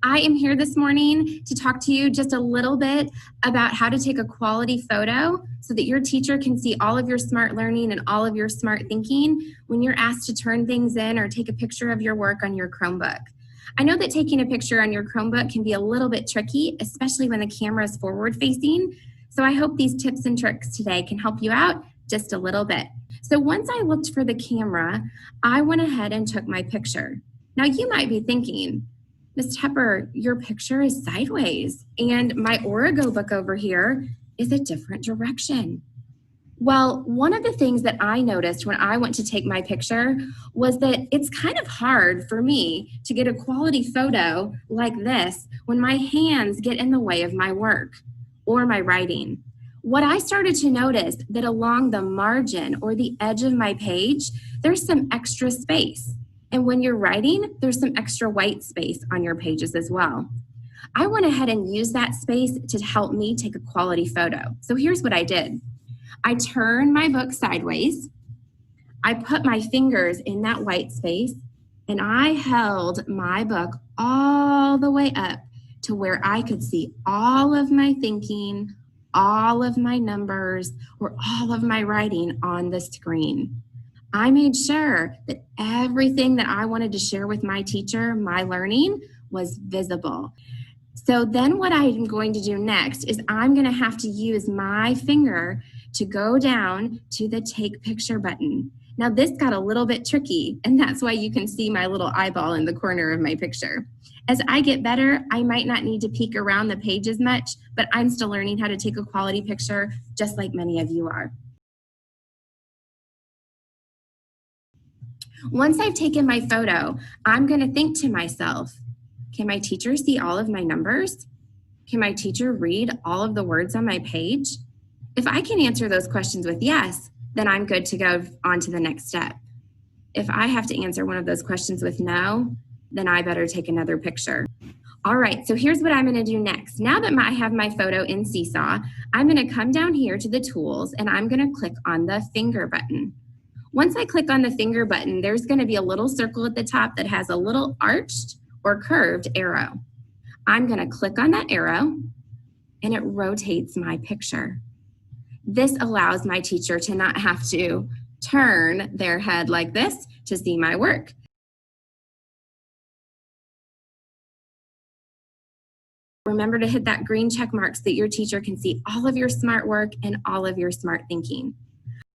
I am here this morning to talk to you just a little bit about how to take a quality photo so that your teacher can see all of your smart learning and all of your smart thinking when you're asked to turn things in or take a picture of your work on your Chromebook. I know that taking a picture on your Chromebook can be a little bit tricky, especially when the camera is forward facing. So I hope these tips and tricks today can help you out just a little bit. So once I looked for the camera, I went ahead and took my picture. Now you might be thinking, Ms. Tepper, your picture is sideways and my Origo book over here is a different direction. Well, one of the things that I noticed when I went to take my picture was that it's kind of hard for me to get a quality photo like this when my hands get in the way of my work or my writing. What I started to notice that along the margin or the edge of my page, there's some extra space. And when you're writing, there's some extra white space on your pages as well. I went ahead and used that space to help me take a quality photo. So here's what I did. I turned my book sideways. I put my fingers in that white space and I held my book all the way up to where I could see all of my thinking, all of my numbers, or all of my writing on the screen. I made sure that everything that I wanted to share with my teacher, my learning, was visible. So then what I'm going to do next is I'm going to have to use my finger to go down to the take picture button. Now this got a little bit tricky, and that's why you can see my little eyeball in the corner of my picture. As I get better, I might not need to peek around the page as much, but I'm still learning how to take a quality picture just like many of you are. Once I've taken my photo, I'm going to think to myself, can my teacher see all of my numbers? Can my teacher read all of the words on my page? If I can answer those questions with yes, then I'm good to go on to the next step. If I have to answer one of those questions with no, then I better take another picture. All right, so here's what I'm going to do next. Now that I have my photo in Seesaw, I'm going to come down here to the tools and I'm going to click on the finger button. Once I click on the finger button, there's going to be a little circle at the top that has a little arched or curved arrow. I'm going to click on that arrow and it rotates my picture. This allows my teacher to not have to turn their head like this to see my work. Remember to hit that green check mark so that your teacher can see all of your smart work and all of your smart thinking.